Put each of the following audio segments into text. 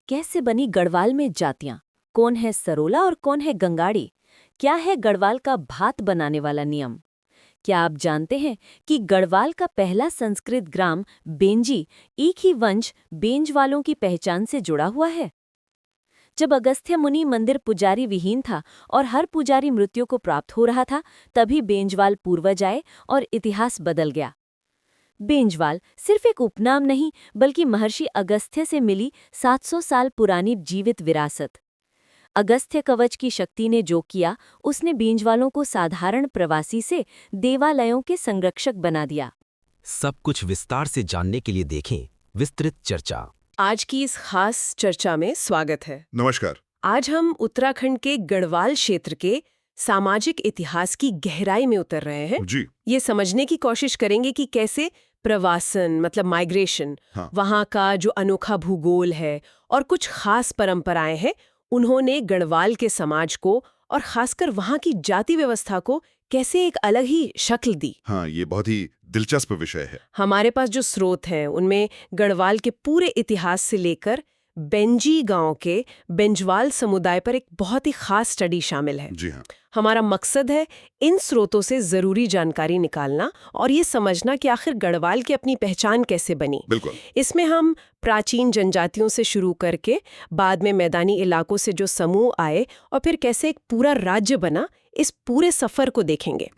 कैसे बनी गढ़वाल में जातियां? कौन है सरोला और कौन है गंगाड़ी? क्या है गढ़वाल का भात बनाने वाला नियम? क्या आप जानते हैं कि गढ़वाल का पहला संस्कृत ग्राम बेंजी एक ही वंश बेंज वालों की पहचान से जुड़ा हुआ है? जब अगस्त्य मुनि मंदिर पुजारी विहीन था और हर पुजारी मृत्यु को प्राप्त हो रहा था, तभी बेंजवाल पूर्वज आए और इतिहास बदल गया। बेंजवाल सिर्फ एक उपनाम नहीं, बल्कि महर्षि अगस्त्य से मिली 700 साल पुरानी जीवित विरासत। अगस्त्य कवच की शक्ति ने जो किया, उसने बेंजवालों को साधारण प्रवासी से देवालयों के संरक्षक बना दिया। सब कुछ विस्तार से जानने के लिए देखें विस्तृत चर्चा। आज की इस खास चर्चा में स्वागत है। नमस्कार। आज हम उत्तराखंड के गढ़वाल क्षेत्र के सामाजिक इतिहास की गहराई में उतर रहे हैं। जी। ये समझने की कोशिश करेंगे कि कैसे प्रवासन मतलब माइग्रेशन, हाँ। वहाँ का जो अनोखा भूगोल है और कुछ खास परंपराएं हैं, उन्होंने गढ़वाल के समाज को और खासकर वहाँ की जाति व्यवस्था को कैसे एक अलग ही शक्ल दी। हाँ, ये बहुत ही दिलचस्प विषय है। हमारे पास जो स्रोत हैं उनमें गढ़वाल के पूरे इतिहास से लेकर बेंजी गांव के बेंजवाल समुदाय पर एक बहुत ही खास स्टडी शामिल है। जी हाँ। हमारा मकसद है इन स्रोतों से जरूरी जानकारी निकालना और ये समझना कि आखिर गढ़वाल की अपनी पहचान कैसे बनी। बिल्कुल। इसमें हम प्राचीन जनजातियों से शुरू करके बाद में मैदानी इलाकों से जो समूह आए और फिर कैसे एक पूरा राज्य बना, इस पूरे सफर को देखेंगे।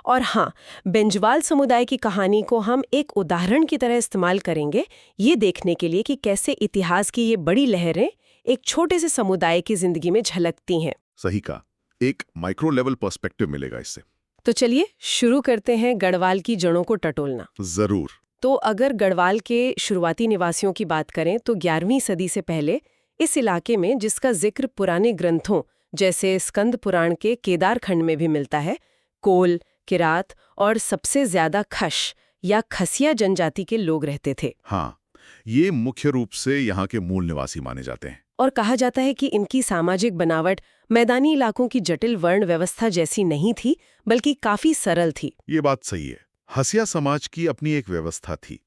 और हाँ, बेंजवाल समुदाय की कहानी को हम एक उदाहरण की तरह इस्तेमाल करेंगे, ये देखने के लिए कि कैसे इतिहास की ये बड़ी लहरें एक छोटे से समुदाय की जिंदगी में झलकती हैं। सही कहा। एक माइक्रो लेवल पर्सपेक्टिव मिलेगा इससे। तो चलिए शुरू करते हैं गढ़वाल की जड़ों को टटोलना। जरूर। तो अगर गढ़वाल के शुरुआती निवासियों की बात करें तो 11वीं सदी से पहले इस इलाके में, जिसका जिक्र पुराने ग्रंथों जैसे स्कंद पुराण के केदार खंड में भी मिलता है, कोल, किरात और सबसे ज्यादा खश या खसिया जनजाति के लोग रहते थे। हाँ, ये मुख्य रूप से यहाँ के मूल निवासी माने जाते हैं। और कहा जाता है कि इनकी सामाजिक बनावट मैदानी इलाकों की जटिल वर्ण व्यवस्था जैसी नहीं थी, बल्कि काफी सरल थी। ये बात सही है। हसिया समाज की अपनी एक व्यवस्था थी।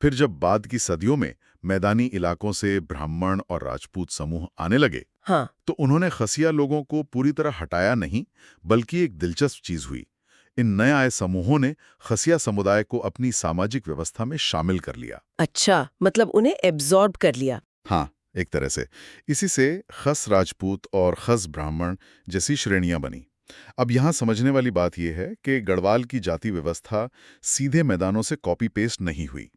फिर जब बाद की सदियों में मैदानी इलाकों से ब्राह्मण और राजपूत समूह आने लगे, हाँ, तो उन्होंने खसिया लोगों को पूरी तरह हटाया नहीं, बल्कि एक दिलचस्प चीज हुई। इन नए आए समूहों ने खसिया समुदाय को अपनी सामाजिक व्यवस्था में शामिल कर लिया। अच्छा, मतलब उन्हें एब्जॉर्ब कर लिया। हाँ, एक तरह से। इसी से खस राजपूत और खस ब्राह्मण जैसी श्रेणियां बनी। अब यहाँ समझने वाली बात यह है कि गढ़वाल की जाति व्यवस्था सीधे मैदानों से कॉपी पेस्ट नहीं हुई।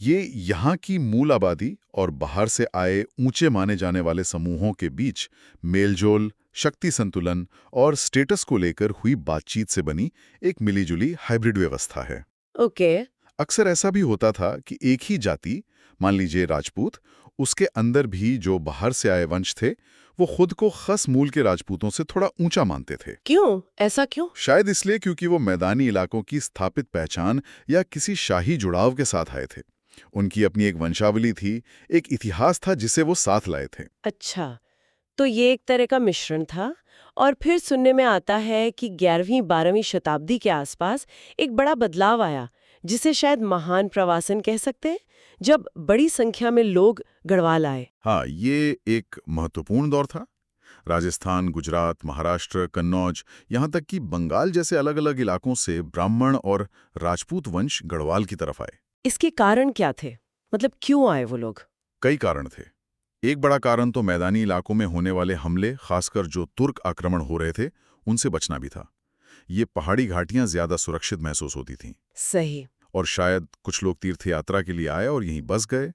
ये यहाँ की मूल आबादी और बाहर से आए ऊंचे माने जाने वाले समूहों के बीच मेलजोल, शक्ति संतुलन और स्टेटस को लेकर हुई बातचीत से बनी एक मिलीजुली हाइब्रिड व्यवस्था है। ओके। अक्सर ऐसा भी होता था कि एक ही जाति, मान लीजिए राजपूत, उसके अंदर भी जो बाहर से आए वंश थे, वो खुद को खस मूल के राजपूतों से थोड़ा ऊंचा मानते थे। क्यों? ऐसा क्यों? शायद इसलिए क्योंकि वो मैदानी इलाकों की स्थापित पहचान या किसी शाही जुड़ाव के साथ आए थे। उनकी अपनी एक वंशावली थी, एक इतिहास था जिसे वो साथ लाए थे। अच्छा, तो ये एक तरह का मिश्रण था। और फिर सुनने में आता है कि 11वीं-12वीं शताब्दी के आसपास एक बड़ा बदलाव आया, जिसे शायद महान प्रवासन कह सकते हैं, जब बड़ी संख्या में लोग गढ़वाल आए। हाँ, ये एक महत्वपूर्ण दौर था। राजस्थान, गुजरात, महाराष्ट्र, कन्नौज, यहाँ तक कि बंगाल जैसे अलग अलग इलाकों से ब्राह्मण और राजपूत वंश गढ़वाल की तरफ आए। इसके कारण क्या थे? मतलब क्यों आए वो लोग? कई कारण थे। एक बड़ा कारण तो मैदानी इलाकों में होने वाले हमले, खासकर जो तुर्क आक्रमण हो रहे थे, उनसे बचना भी था। ये पहाड़ी घाटियां ज्यादा सुरक्षित महसूस होती थीं। सही। और शायद कुछ लोग तीर्थ यात्रा के लिए आए और यहीं बस गए,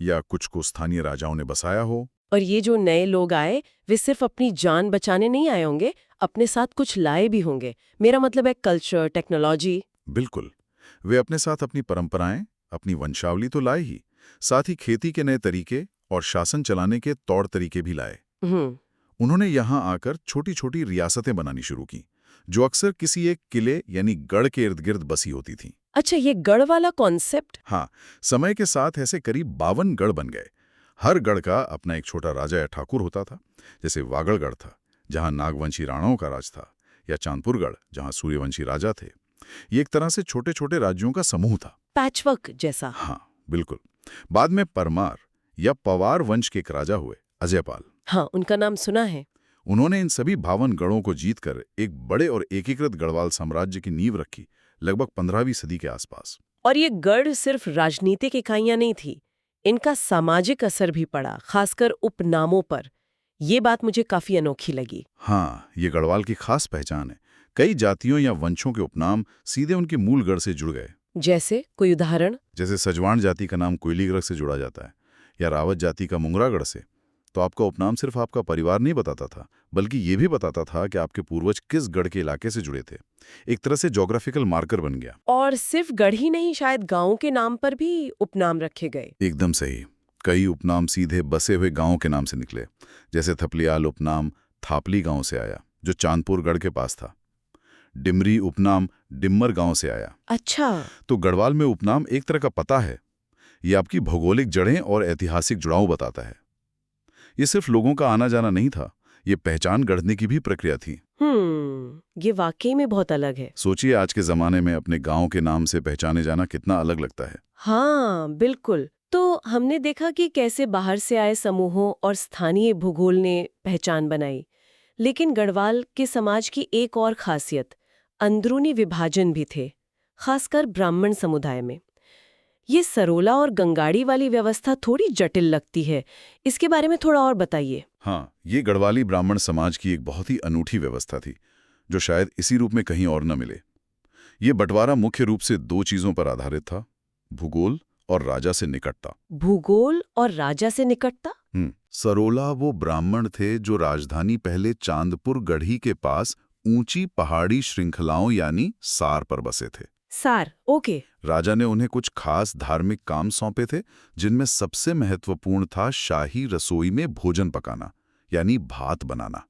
या कुछ को स्थानीय राजाओं ने बसाया हो। और ये जो नए लोग आए, वे सिर्फ अपनी जान बचाने नहीं आए होंगे, अपने साथ कुछ लाए भी होंगे। मेरा मतलब है कल्चर, टेक्नोलॉजी। बिल्कुल। वे अपने साथ अपनी परंपराएं, अपनी वंशावली तो लाए ही, साथ ही खेती के नए तरीके और शासन चलाने के तौर तरीके भी लाए। उन्होंने यहाँ आकर छोटी छोटी रियासतें बनानी शुरू की, जो अक्सर किसी एक किले यानी गढ़ के इर्द गिर्द बसी होती थीं। अच्छा, ये गढ़ वाला कॉन्सेप्ट? हाँ, समय के साथ ऐसे करीब 52 गढ़ बन गए। हर गढ़ का अपना एक छोटा राजा या ठाकुर होता था। जैसे वागड़गढ़ था, जहाँ नागवंशी राणाओं का राज था, या चांदपुरगढ़, जहाँ सूर्यवंशी राजा थे। ये एक तरह से छोटे छोटे राज्यों का समूह था। पैचवर्क जैसा। हाँ, बिल्कुल। बाद में परमार या पवार वंश के एक राजा हुए, अजयपाल। हाँ, उनका नाम सुना है। उन्होंने इन सभी 52 गढ़ों को जीतकर एक बड़े और एकीकृत गढ़वाल साम्राज्य की नींव रखी, लगभग 15वीं सदी के आसपास। और ये गढ़ सिर्फ राजनीतिक इकाइयां नहीं थी, इनका सामाजिक असर भी पड़ा, खासकर उपनामों पर। ये बात मुझे काफी अनोखी लगी। हाँ, ये गढ़वाल की खास पहचान है। कई जातियों या वंशों के उपनाम सीधे उनके मूल गढ़ से जुड़ गए। जैसे कोई उदाहरण? जैसे सजवाण जाति का नाम कोयलीगढ़ से जुड़ा जाता है, या रावत जाति का मुंगरागढ़ से। तो आपका उपनाम सिर्फ आपका परिवार नहीं बताता था, बल्कि ये भी बताता था कि आपके पूर्वज किस गढ़ के इलाके से जुड़े थे। एक तरह से ज्योग्राफिकल मार्कर बन गया। और सिर्फ गढ़ ही नहीं, शायद गांवों के नाम पर भी उपनाम रखे गए। एकदम सही। कई उपनाम सीधे बसे हुए गांवों के नाम से निकले। जैसे थपलियाल उपनाम थापली गांव से आया, जो चांदपुर गढ़ के पास था। डिमरी उपनाम डिम्मर गांव से आया। अच्छा। तो गढ़वाल में उपनाम एक तरह का पता है। ये आपकी भौगोलिक जड़ें और ऐतिहासिक जुड़ाव बताता है। ये सिर्फ लोगों का आना जाना नहीं था, ये पहचान गढ़ने की भी प्रक्रिया थी। ये वाकई में बहुत अलग है। सोचिए, आज के जमाने में अपने गांव के नाम से पहचाने जाना कितना अलग लगता है। हाँ, बिल्कुल। तो हमने देखा कि कैसे बाहर से आए समूहों और स्थानीय भूगोल ने पहचान बनाई। लेकिन गढ़वाल के समाज की एक और खासियत, अंदरूनी विभाजन भी थे, खासकर ब्राह्मण समुदाय में। ये सरोला और गंगाड़ी वाली व्यवस्था थोड़ी जटिल लगती है, इसके बारे में थोड़ा और बताइए। हाँ, ये गढ़वाली ब्राह्मण समाज की एक बहुत ही अनूठी व्यवस्था थी, जो शायद इसी रूप में कहीं और न मिले। ये बंटवारा मुख्य रूप से 2 चीजों पर आधारित था, भूगोल और राजा से निकटता। भूगोल और राजा से निकटता? सरोला वो ब्राह्मण थे जो राजधानी पहले चांदपुर गढ़ी के पास ऊंची पहाड़ी श्रृंखलाओं यानी सार पर बसे थे। सार, ओके। राजा ने उन्हें कुछ खास धार्मिक काम सौंपे थे, जिनमें सबसे महत्वपूर्ण था शाही रसोई में भोजन पकाना, यानी भात बनाना।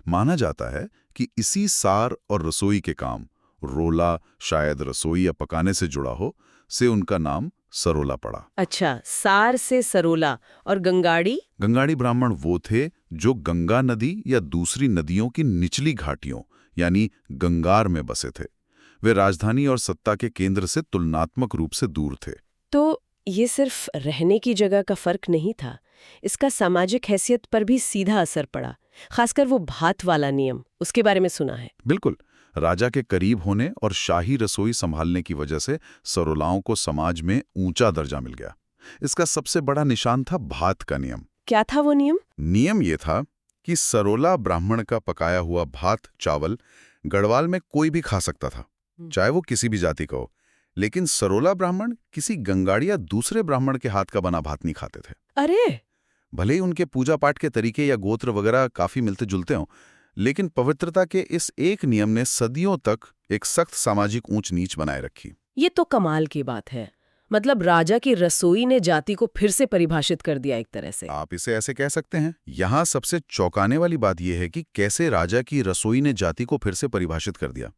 माना जाता है कि इसी सार और रसोई के काम, रोला शायद रसोई या पकाने से जुड़ा हो, से उनका नाम सरोला पड़ा। अच्छा, सार से सरोला। और गंगाड़ी? गंगाड़ी ब्राह्मण वो थे जो गंगा नदी या दूसरी नदियों की निचली घाटियों यानी गंगार में बसे थे। वे राजधानी और सत्ता के केंद्र से तुलनात्मक रूप से दूर थे। तो ये सिर्फ रहने की जगह का फर्क नहीं था, इसका सामाजिक हैसियत पर भी सीधा असर पड़ा, खासकर वो भात वाला नियम, उसके बारे में सुना है। बिल्कुल। राजा के करीब होने और शाही रसोई संभालने की वजह से सरोलाओं को समाज में ऊंचा दर्जा मिल गया। इसका सबसे बड़ा निशान था भात का नियम। क्या था वो नियम? नियम ये था कि सरोला ब्राह्मण का पकाया हुआ भात चावल गढ़वाल में कोई भी खा सकता था, चाहे वो किसी भी जाति का हो। लेकिन सरोला ब्राह्मण किसी गंगाड़ी या दूसरे ब्राह्मण के हाथ का बना भात नहीं खाते थे। अरे! भले ही उनके पूजा पाठ के तरीके या गोत्र वगैरह काफी मिलते जुलते हों, लेकिन पवित्रता के इस एक नियम ने सदियों तक एक सख्त सामाजिक ऊंच नीच बनाए रखी। ये तो कमाल की बात है। मतलब राजा की रसोई ने जाति को फिर से परिभाषित कर दिया एक तरह से। आप इसे ऐसे कह सकते हैं। यहाँ सबसे चौंकाने वाली बात यह है कि कैसे राजा की रसोई ने जाति को फिर से परिभाषित कर दिया।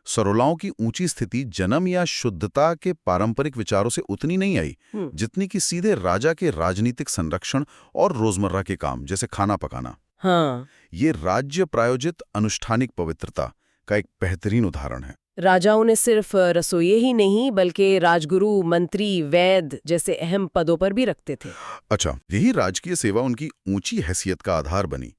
सरोलाओं की ऊंची स्थिति जन्म या शुद्धता के पारंपरिक विचारों से उतनी नहीं आई, जितनी कि सीधे राजा के राजनीतिक संरक्षण और रोजमर्रा के काम जैसे खाना पकाना। हाँ, ये राज्य प्रायोजित अनुष्ठानिक पवित्रता का एक बेहतरीन उदाहरण है। राजाओं ने सिर्फ रसोई ही नहीं बल्कि राजगुरु, मंत्री, वैद्य जैसे अहम पदों पर भी रखते थे। अच्छा, यही राजकीय सेवा उनकी ऊंची हैसियत का आधार बनी।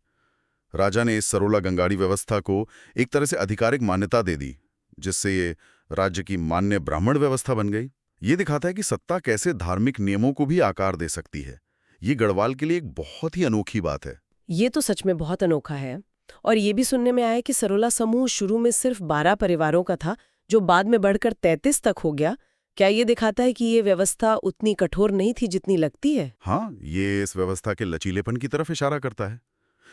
राजा ने इस सरोला गंगाड़ी व्यवस्था को एक तरह से आधिकारिक मान्यता दे दी, जिससे ये राज्य की मान्य ब्राह्मण व्यवस्था बन गई। ये दिखाता है कि सत्ता कैसे धार्मिक नियमों को भी आकार दे सकती है। ये गढ़वाल के लिए एक बहुत ही अनोखी बात है। ये तो सच में बहुत अनोखा है। और ये भी सुनने में आया कि सरोला समूह शुरू में सिर्फ 12 परिवारों का था, जो बाद में बढ़कर 33 तक हो गया। क्या ये दिखाता है कि ये व्यवस्था उतनी कठोर नहीं थी जितनी लगती है? हाँ, ये इस व्यवस्था के लचीलेपन की तरफ इशारा करता है।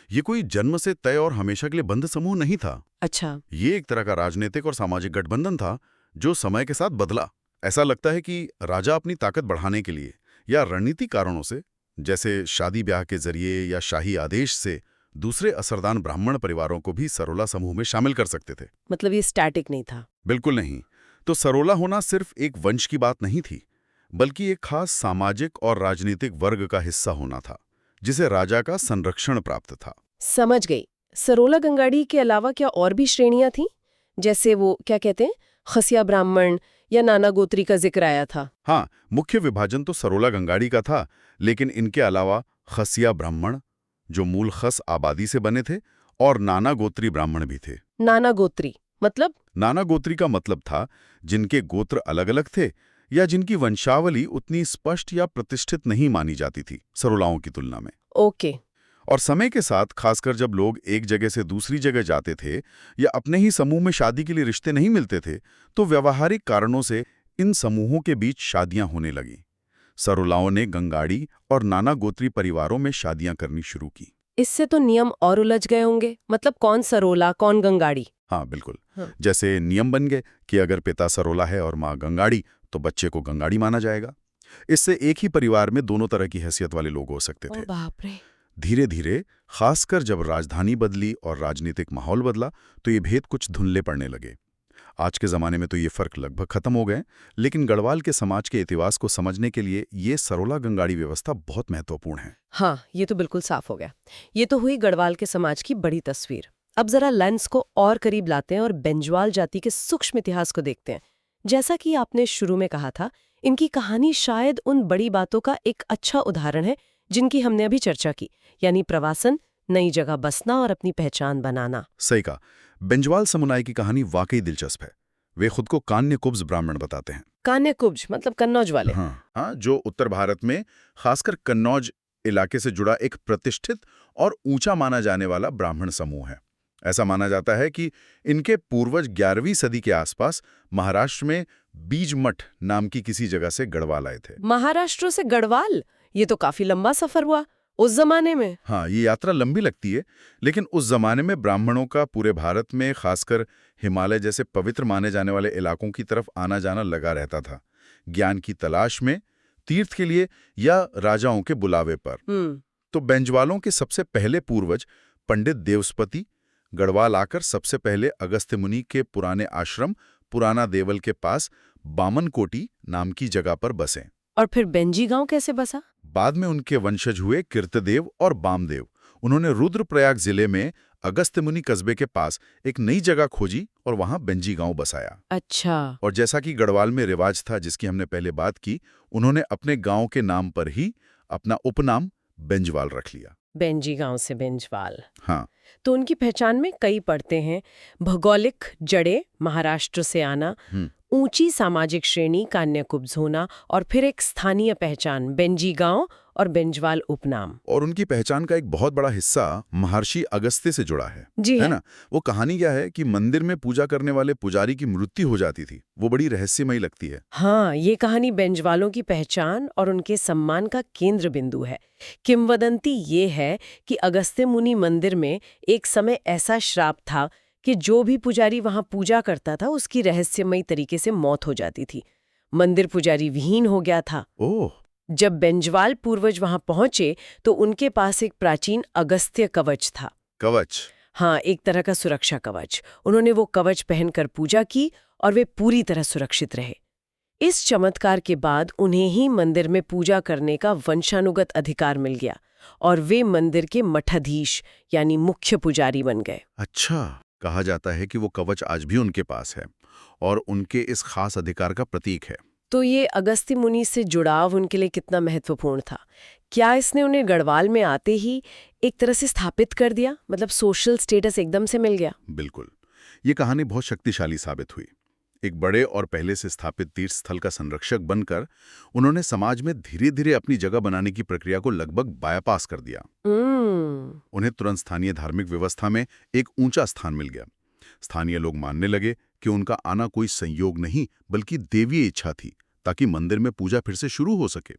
ये कोई जन्म से तय और हमेशा के लिए बंद समूह नहीं था। अच्छा। ये एक तरह का राजनीतिक और सामाजिक गठबंधन था, जो समय के साथ बदला। ऐसा लगता है कि राजा अपनी ताकत बढ़ाने के लिए या रणनीतिक कारणों से, जैसे शादी ब्याह के जरिए या शाही आदेश से, दूसरे असरदार ब्राह्मण परिवारों को भी सरोला समूह में शामिल कर सकते थे। मतलब ये स्टैटिक नहीं था? बिल्कुल नहीं। तो सरोला होना सिर्फ एक वंश की बात नहीं थी, बल्कि एक खास सामाजिक और राजनीतिक वर्ग का हिस्सा होना था, जिसे राजा का संरक्षण प्राप्त था। समझ गई। सरोला गंगाड़ी के अलावा क्या और भी श्रेणियां थीं? जैसे वो क्या कहते हैं, खसिया ब्राह्मण या नाना गोत्री का जिक्र आया था? हाँ, मुख्य विभाजन तो सरोला गंगाड़ी का था, लेकिन इनके अलावा खसिया ब्राह्मण, जो मूल खस आबादी से बने थे, और नाना गोत्री ब्राह्मण भी थे। नाना गोत्री मतलब? नाना गोत्री का मतलब था जिनके गोत्र अलग-अलग थे या जिनकी वंशावली उतनी स्पष्ट या प्रतिष्ठित नहीं मानी जाती थी सरोलाओं की तुलना में। ओके। और समय के साथ, खासकर जब लोग एक जगह से दूसरी जगह जाते थे या अपने ही समूह में शादी के लिए रिश्ते नहीं मिलते थे, तो व्यावहारिक कारणों से इन समूहों के बीच शादियां होने लगीं। सरोलाओं ने गंगाड़ी और नाना गोत्री परिवारों में शादियां करनी शुरू की। इससे तो नियम और उलझ गए होंगे। मतलब कौन सरोला, कौन गंगाड़ी? हाँ, बिल्कुल। हाँ। जैसे नियम बन गए कि अगर पिता सरोला है और माँ गंगाड़ी, तो बच्चे को गंगाड़ी माना जाएगा। इससे एक ही परिवार में दोनों तरह की हैसियत वाले लोग हो सकते थे। ओ बाप रे। धीरे धीरे, खासकर जब राजधानी बदली और राजनीतिक माहौल बदला, तो ये भेद कुछ धुंधले पड़ने लगे। आज के ज़माने में तो ये फ़र्क लगभग खत्म हो गए, लेकिन गढ़वाल के समाज के इतिहास को समझने के लिए ये सरोला गंगाड़ी व्यवस्था बहुत महत्वपूर्ण है। हाँ, ये तो बिल्कुल साफ हो गया। ये तो हुई गढ़वाल के समाज की बड़ी तस्वीर। अब जरा लेंस को और करीब लाते हैं और बेंजवाल जाति के सूक्ष्म इतिहास को देखते हैं। जैसा कि आपने शुरू में कहा था, इनकी कहानी शायद उन बड़ी बातों का एक अच्छा उदाहरण है जिनकी हमने अभी चर्चा की, यानी प्रवासन, नई जगह बसना और अपनी पहचान बनाना। सही कहा। बेंजवाल समुदाय की कहानी वाकई दिलचस्प है। वे खुद को कान्यकुब्ज ब्राह्मण बताते हैं। कान्यकुब्ज मतलब कन्नौज वाले? हाँ, जो उत्तर भारत में खासकर कन्नौज इलाके से जुड़ा एक प्रतिष्ठित और ऊंचा माना जाने वाला ब्राह्मण समूह है। ऐसा माना जाता है कि इनके पूर्वज 11वीं सदी के आसपास महाराष्ट्र में बीजमठ नाम की किसी जगह से गढ़वाल आए थे। महाराष्ट्र से गढ़वाल? ये तो काफी लंबा सफर हुआ उस जमाने में। हाँ, ये यात्रा लंबी लगती है, लेकिन उस जमाने में ब्राह्मणों का पूरे भारत में, खासकर हिमालय जैसे पवित्र माने जाने वाले इलाकों की तरफ आना जाना लगा रहता था, ज्ञान की तलाश में, तीर्थ के लिए या राजाओं के बुलावे पर। तो बेंजवालों के सबसे पहले पूर्वज पंडित देवस्पति गढ़वाल आकर सबसे पहले अगस्त्य मुनि के पुराने आश्रम पुराना देवल के पास बामनकोटी नाम की जगह पर बसे। और फिर बेंजी गांव कैसे बसा? बाद में उनके वंशज हुए कीर्तदेव और बामदेव। उन्होंने रुद्रप्रयाग जिले में अगस्त्य मुनि कस्बे के पास एक नई जगह खोजी और वहां बेंजी गांव बसाया। अच्छा। और जैसा कि गढ़वाल में रिवाज था, जिसकी हमने पहले बात की, उन्होंने अपने गांव के नाम पर ही अपना उपनाम बेंजवाल रख लिया। बेंजी गांव से बेंजवाल। हाँ। तो उनकी पहचान में कई परतें हैं। भौगोलिक जड़ें, महाराष्ट्र से आना, ऊंची सामाजिक श्रेणी, कान्यकुब्ज होना, और फिर एक स्थानीय पहचान, बेंजी गांव और बेंजवाल उपनाम। और उनकी पहचान का एक बहुत बड़ा हिस्सा महर्षि अगस्त्य से जुड़ा है। जी है ना? वो कहानी क्या है कि मंदिर में पूजा करने वाले पुजारी की मृत्यु हो जाती थी। वो बड़ी रहस्यमयी लगती है। हाँ, ये कहानी बेंजवालों की पहचान और उनके सम्मान का केंद्र बिंदु है। किंवदंती ये है कि अगस्त्य मुनि मंदिर में एक समय ऐसा श्राप था कि जो भी पुजारी वहां पूजा करता था उसकी रहस्यमयी तरीके से मौत हो जाती थी। मंदिर पुजारी विहीन हो गया था। ओह। जब बेंजवाल पूर्वज वहां पहुंचे तो उनके पास एक प्राचीन अगस्त्य कवच था। कवच? हाँ, एक तरह का सुरक्षा कवच। उन्होंने वो कवच पहनकर पूजा की और वे पूरी तरह सुरक्षित रहे। इस चमत्कार के बाद उन्हें ही मंदिर में पूजा करने का वंशानुगत अधिकार मिल गया और वे मंदिर के मठाधीश यानी मुख्य पुजारी बन गए। अच्छा। कहा जाता है कि वो कवच आज भी उनके पास है और उनके इस खास अधिकार का प्रतीक है। तो ये अगस्त्य मुनि से जुड़ाव उनके लिए कितना महत्वपूर्ण था? क्या इसने उन्हें गढ़वाल में आते ही एक तरह से स्थापित कर दिया? मतलब सोशल स्टेटस एकदम से मिल गया? बिल्कुल। ये कहानी बहुत शक्तिशाली साबित हुई। एक बड़े और पहले से स्थापित तीर्थ स्थल का संरक्षक बनकर उन्होंने समाज में धीरे धीरे अपनी जगह बनाने की प्रक्रिया को लगभग बायपास कर दिया। उन्हें तुरंत स्थानीय धार्मिक व्यवस्था में एक ऊंचा स्थान मिल गया। स्थानीय लोग मानने लगे कि उनका आना कोई संयोग नहीं बल्कि देवीय इच्छा थी, ताकि मंदिर में पूजा फिर से शुरू हो सके।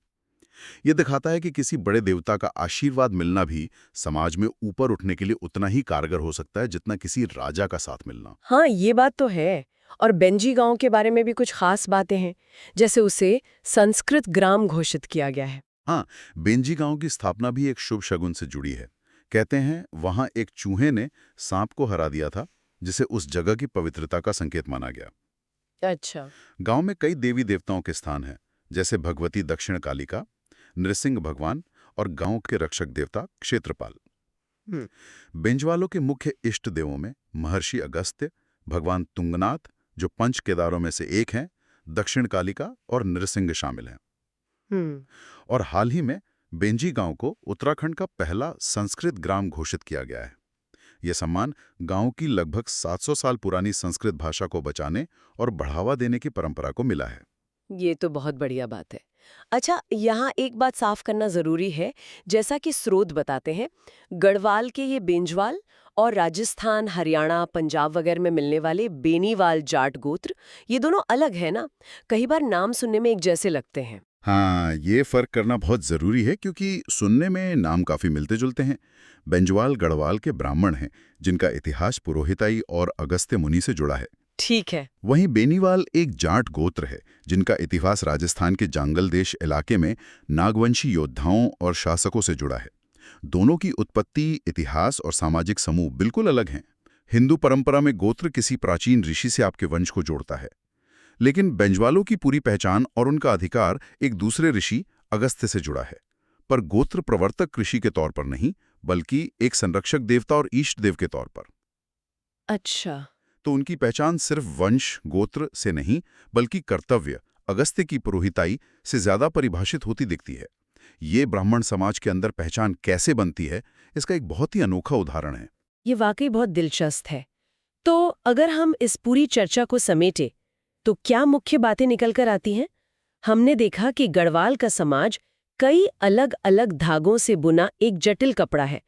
ये दिखाता है कि किसी बड़े देवता का आशीर्वाद मिलना भी समाज में ऊपर उठने के लिए उतना ही कारगर हो सकता है जितना किसी राजा का साथ मिलना। हाँ, ये बात तो है। और बेंजी गांव के बारे में भी कुछ खास बातें हैं, जैसे उसे संस्कृत ग्राम घोषित किया गया है। हाँ, बेंजी गांव की स्थापना भी एक शुभ शगुन से जुड़ी है। कहते हैं वहां एक चूहे ने सांप को हरा दिया था, जिसे उस जगह की पवित्रता का संकेत माना गया। अच्छा। गांव में कई देवी देवताओं के स्थान हैं, जैसे भगवती दक्षिण कालिका, नृसिंह भगवान और गांव के रक्षक देवता क्षेत्रपाल। बेंजवालों के मुख्य इष्ट देवों में महर्षि अगस्त्य, भगवान तुंगनाथ जो पंच केदारों में से एक हैं, दक्षिण कालिका और नृसिंह शामिल हैं। हम्म। और हाल ही में बेंजी गांव को उत्तराखंड का पहला संस्कृत ग्राम घोषित किया गया है। यह सम्मान गांव की लगभग 700 साल पुरानी संस्कृत भाषा को बचाने और बढ़ावा देने की परंपरा को मिला है। ये तो बहुत बढ़िया बात है। अच्छा, यहाँ एक बात साफ करना जरूरी है। जैसा कि स्रोत बताते हैं, गढ़वाल के ये बेंजवाल और राजस्थान, हरियाणा, पंजाब वगैरह में मिलने वाले बेनीवाल जाट गोत्र, ये दोनों अलग है ना? कई बार नाम सुनने में एक जैसे लगते हैं। हाँ, ये फर्क करना बहुत जरूरी है क्योंकि सुनने में नाम काफी मिलते जुलते हैं। बेंजवाल गढ़वाल के ब्राह्मण हैं जिनका इतिहास पुरोहिताई और अगस्त्य मुनि से जुड़ा है। ठीक है। वहीं बेनीवाल एक जाट गोत्र है जिनका इतिहास राजस्थान के जांगल देश इलाके में नागवंशी योद्धाओं और शासकों से जुड़ा है। दोनों की उत्पत्ति, इतिहास और सामाजिक समूह बिल्कुल अलग हैं। हिंदू परंपरा में गोत्र किसी प्राचीन ऋषि से आपके वंश को जोड़ता है, लेकिन बेंजवालों की पूरी पहचान और उनका अधिकार एक दूसरे ऋषि अगस्त्य से जुड़ा है, पर गोत्र प्रवर्तक ऋषि के तौर पर नहीं, बल्कि एक संरक्षक देवता और ईष्ट देव के तौर पर। अच्छा। तो उनकी पहचान सिर्फ वंश, गोत्र से नहीं, बल्कि कर्तव्य, अगस्त्य की पुरोहिताई से ज्यादा परिभाषित होती दिखती है। ये ब्राह्मण समाज के अंदर पहचान कैसे बनती है, इसका एक बहुत ही अनोखा उदाहरण है। ये वाकई बहुत दिलचस्प है। तो अगर हम इस पूरी चर्चा को समेटें, तो क्या मुख्य बातें निकल कर आती हैं? हमने देखा कि गढ़वाल का समाज कई अलग अलग धागों से बुना एक जटिल कपड़ा है।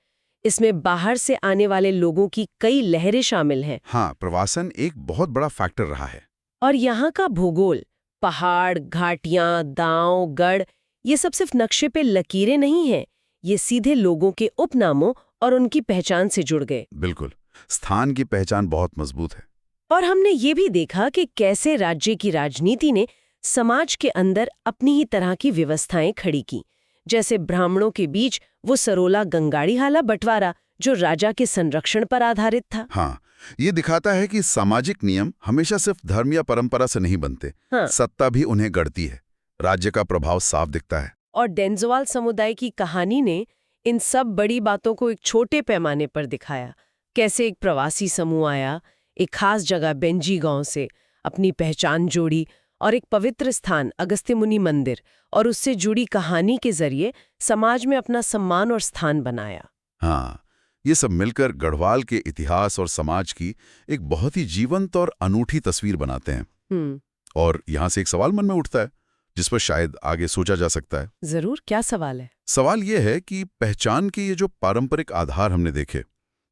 इसमें बाहर से आने वाले लोगों की कई लहरें शामिल हैं। हाँ, प्रवासन एक बहुत बड़ा फैक्टर रहा है। और यहाँ का भूगोल, पहाड़, घाटियां, दांव, गढ़, ये सब सिर्फ नक्शे पे लकीरें नहीं हैं। ये सीधे लोगों के उपनामों और उनकी पहचान से जुड़ गए। बिल्कुल, स्थान की पहचान बहुत मजबूत है। और हमने ये भी देखा कि कैसे राज्य की राजनीति ने समाज के अंदर अपनी ही तरह की व्यवस्थाएं खड़ी की। जैसे ब्राह्मणों के बीच वो सरोला गंगाड़ीहाला बंटवारा जो राजा के संरक्षण पर आधारित था। हाँ, ये दिखाता है कि सामाजिक नियम हमेशा सिर्फ धर्म या परंपरा से नहीं बनते। हाँ। सत्ता भी उन्हें गढ़ती है। राज्य का प्रभाव साफ दिखता है। और डेंजवाल समुदाय की कहानी ने इन सब बड़ी बातों को एक छोटे पैमाने पर दिखाया। कैसे एक प्रवासी समूह आया, एक खास जगह बेंजी गांव से अपनी पहचान जोड़ी और एक पवित्र स्थान अगस्त्य मुनि मंदिर और उससे जुड़ी कहानी के जरिए समाज में अपना सम्मान और स्थान बनाया। हाँ, ये सब मिलकर गढ़वाल के इतिहास और समाज की एक बहुत ही जीवंत और अनूठी तस्वीर बनाते हैं। और यहाँ से एक सवाल मन में उठता है जिस पर शायद आगे सोचा जा सकता है। जरूर, क्या सवाल है? सवाल ये है कि पहचान के ये जो पारंपरिक आधार हमने देखे,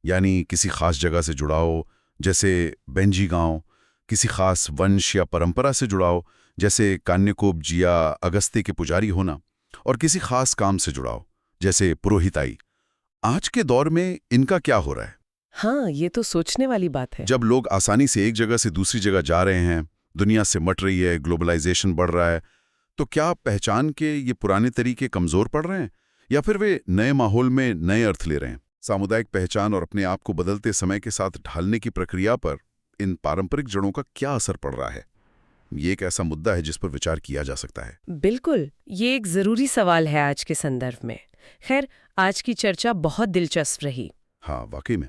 यानी किसी खास जगह से जुड़ाव जैसे बेंजी गांव, किसी खास वंश या परंपरा से जुड़ाव जैसे कान्यकोप जी या अगस्त्य के पुजारी होना, और किसी खास काम से जुड़ाव जैसे पुरोहिताई, आज के दौर में इनका क्या हो रहा है? हाँ, ये तो सोचने वाली बात है। जब लोग आसानी से एक जगह से दूसरी जगह जा रहे हैं, दुनिया से मट रही है, ग्लोबलाइजेशन बढ़ रहा है, तो क्या पहचान के ये पुराने तरीके कमजोर पड़ रहे हैं या फिर वे नए माहौल में नए अर्थ ले रहे हैं? सामुदायिक पहचान और अपने आप को बदलते समय के साथ ढालने की प्रक्रिया पर इन पारंपरिक जड़ों का क्या असर पड़ रहा है? ये एक ऐसा मुद्दा है जिस पर विचार किया जा सकता है। बिल्कुल, ये एक जरूरी सवाल है आज के संदर्भ में। खैर, आज की चर्चा बहुत दिलचस्प रही। हाँ, वाकई में।